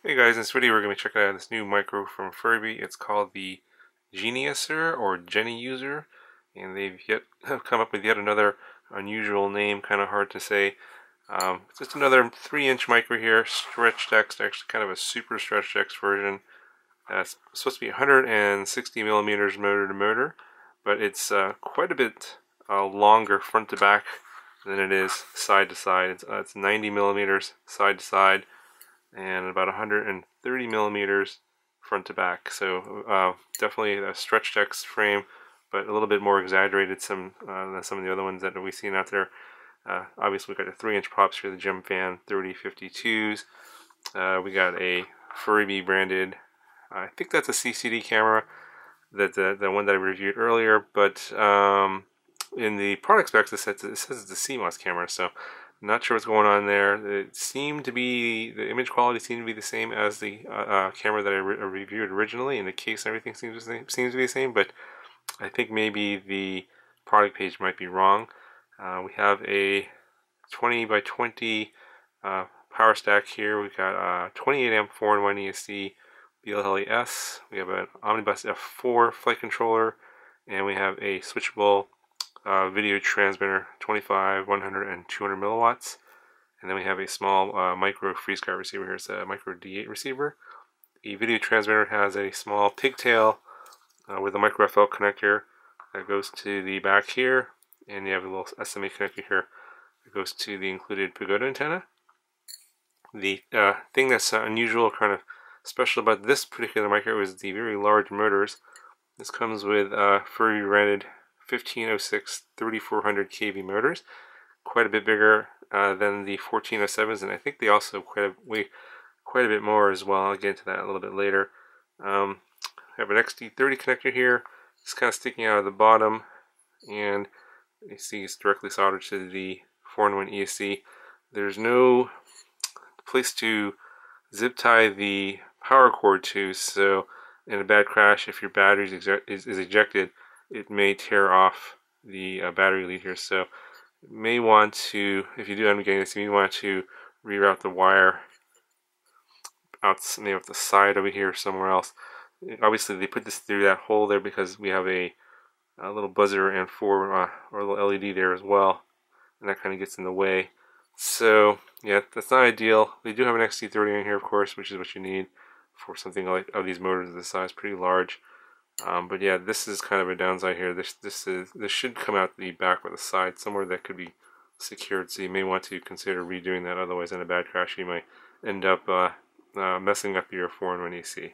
Hey guys, in this video we're going to be checking out this new micro from Furibee. It's called the Geniuser or Geniuser, and they've have come up with yet another unusual name, kind of hard to say. It's just another 3-inch micro here, stretched X, actually kind of a super stretched X version. It's supposed to be 160 millimeters motor to motor, but it's quite a bit longer front to back than it is side to side. It's 90 millimeters side to side and about 130 millimeters front to back. So definitely a stretched X frame, but a little bit more exaggerated than some of the other ones that we've seen out there. Obviously, we got the 3-inch props here, the Gem Fan 3052s. We got a Furibee branded, I think that's a CCD camera, that the one that I reviewed earlier, but in the product specs it says it's a CMOS camera, so not sure what's going on there. The image quality seemed to be the same as the camera that I reviewed originally, and the case and everything seems to be the same, but I think maybe the product page might be wrong. We have a 20 by 20 power stack here. We've got a 28 amp 4-in-1 ESC BLHeli-S. We have an Omnibus F4 flight controller, and we have a switchable video transmitter, 25, 100, and 200 milliwatts. And then we have a small micro freeze guard receiver here. It's a micro D8 receiver. The video transmitter has a small pigtail with a micro FL connector that goes to the back here, and you have a little SMA connector here that goes to the included pagoda antenna. The thing that's unusual, kind of special about this particular micro is the very large motors. This comes with Furibee branded 1506 3400 kV motors, quite a bit bigger than the 1407s, and I think they also weigh quite a bit more as well. I'll get into that a little bit later. I have an XD30 connector here. It's kind of sticking out of the bottom, and you see it's directly soldered to the 4-in-1 ESC. There's no place to zip tie the power cord to, so in a bad crash, if your battery is ejected, it may tear off the battery lead here. So you may want to, if you do end up getting this, you may want to reroute the wire out maybe off the side over here or somewhere else. Obviously, they put this through that hole there because we have a little buzzer and or a little LED there as well, and that kind of gets in the way. So yeah, that's not ideal. They do have an XT30 in here, of course, which is what you need for something like of these motors of this size, pretty large. But yeah, this is kind of a downside here. This should come out the back or the side, somewhere that could be secured. So you may want to consider redoing that. Otherwise, in a bad crash, you might end up messing up your 4-in-1 EC.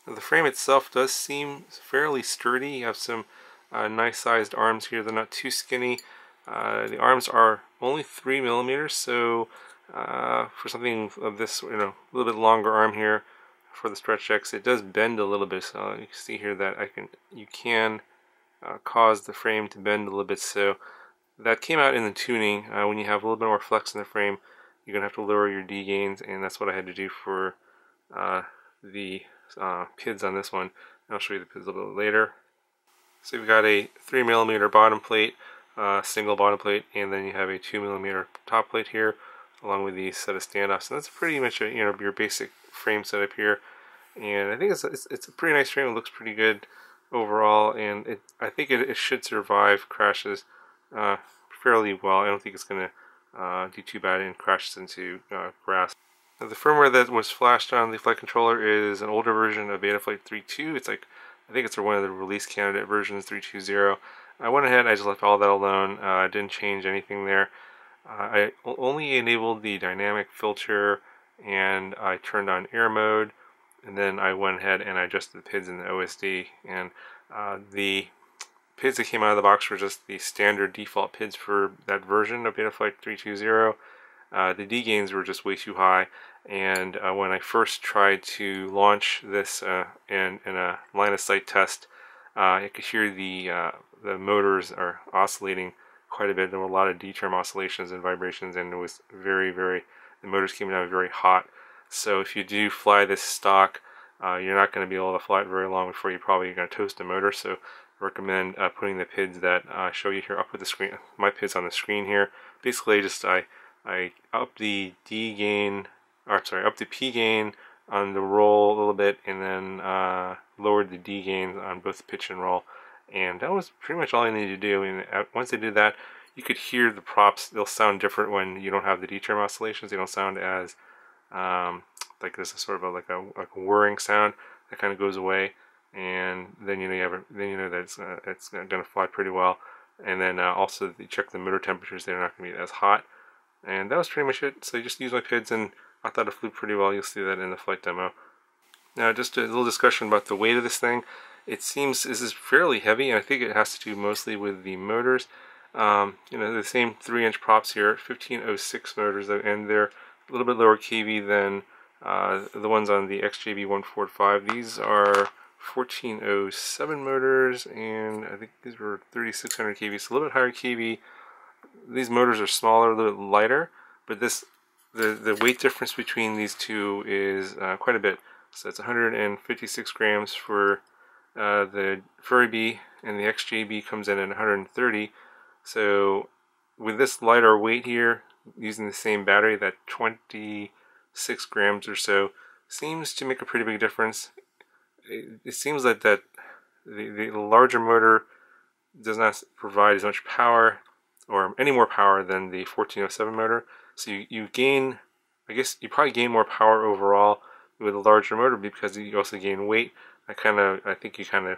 Now, the frame itself does seem fairly sturdy. You have some nice sized arms here. They're not too skinny. The arms are only 3 millimeters, so for something of this, a little bit longer arm here for the stretch X, it does bend a little bit. So you can see here that you can cause the frame to bend a little bit. So that came out in the tuning. When you have a little bit more flex in the frame, you're gonna have to lower your D gains, and that's what I had to do for the PIDs on this one. I'll show you the PIDs a little bit later. So you've got a 3 millimeter bottom plate, single bottom plate, and then you have a 2 millimeter top plate here, along with these set of standoffs. And that's pretty much your basic frame setup here. And I think it's a pretty nice frame. It looks pretty good overall, and I think it should survive crashes fairly well. I don't think it's going to do too bad and crashes into grass. Now, the firmware that was flashed on the flight controller is an older version of Betaflight 3.2. It's like, I think it's one of the release candidate versions, 3.2.0. I went ahead and I just left all that alone. I didn't change anything there. I only enabled the dynamic filter, and I turned on air mode, and then I went ahead and I adjusted the PIDs in the OSD. And the PIDs that came out of the box were just the standard default PIDs for that version of Betaflight 3.2.0. The D gains were just way too high, and when I first tried to launch this in a line of sight test, I could hear the motors are oscillating quite a bit. There were a lot of D-term oscillations and vibrations, and it was the motors came down very hot. So if you do fly this stock, you're not going to be able to fly it very long before you're probably going to toast the motor. So I recommend putting the PIDs that I show you here up with the screen, my PIDs on the screen here. Basically, just I up the D gain, or sorry, up the P gain on the roll a little bit, and then lowered the D gains on both pitch and roll. And that was pretty much all I needed to do. And once I did that, you could hear the props. They'll sound different when you don't have the D term oscillations. They don't sound as like there's a sort of like a whirring sound that kind of goes away, and then you know that it's going to fly pretty well. And then also you check the motor temperatures; they're not going to be as hot. And that was pretty much it. So you just use my PIDs, and I thought it flew pretty well. You'll see that in the flight demo. Now, just a little discussion about the weight of this thing. It seems this is fairly heavy, and I think it has to do mostly with the motors. The same 3-inch props here, 1506 motors, and they're a little bit lower kV than the ones on the XJB145. These are 1407 motors, and I think these were 3600 kV, so a little bit higher kV. These motors are smaller, a little bit lighter, but the weight difference between these two is quite a bit. So it's 156 grams for the Furibee, and the XJB comes in at 130. So with this lighter weight here, using the same battery, that 26 grams or so seems to make a pretty big difference. It seems like that the larger motor does not provide as much power, or any more power, than the 1407 motor. So you gain, I guess you probably gain more power overall with a larger motor, because you also gain weight. I think you kind of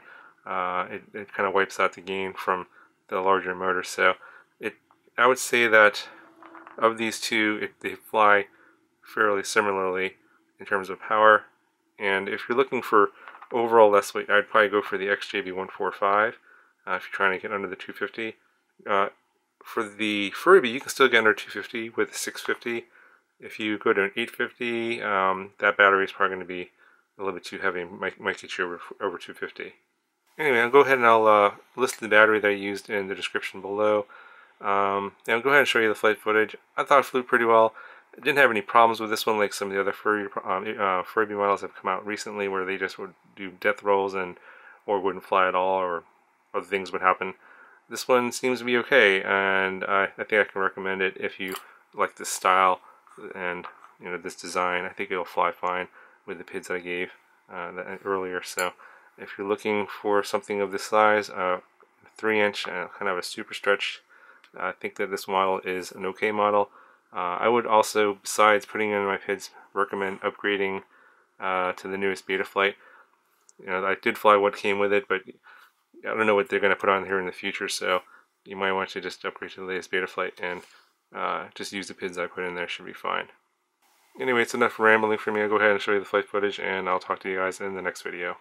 it kind of wipes out the gain from the larger motor. So I would say that of these two, they fly fairly similarly in terms of power. And if you're looking for overall less weight, I'd probably go for the XJB145 if you're trying to get under the 250. For the Furibee, you can still get under 250 with 650. If you go to an 850, that battery is probably going to be a little bit too heavy. Might get you over 250. Anyway, I'll go ahead and I'll list the battery that I used in the description below. I'll go ahead and show you the flight footage. I thought it flew pretty well. I didn't have any problems with this one like some of the other Furibee models that have come out recently, where they just would do death rolls or wouldn't fly at all, or other things would happen. This one seems to be okay, and I think I can recommend it if you like this style and this design. I think it'll fly fine with the PIDs that I gave earlier. So if you're looking for something of this size, 3-inch, kind of a super stretch, I think that this model is an okay model. I would also, besides putting in my PIDs, recommend upgrading to the newest Betaflight. I did fly what came with it, but I don't know what they're going to put on here in the future, so you might want to just upgrade to the latest Betaflight and just use the PIDs I put in there. Should be fine. Anyway, it's enough rambling for me. I'll go ahead and show you the flight footage, and I'll talk to you guys in the next video.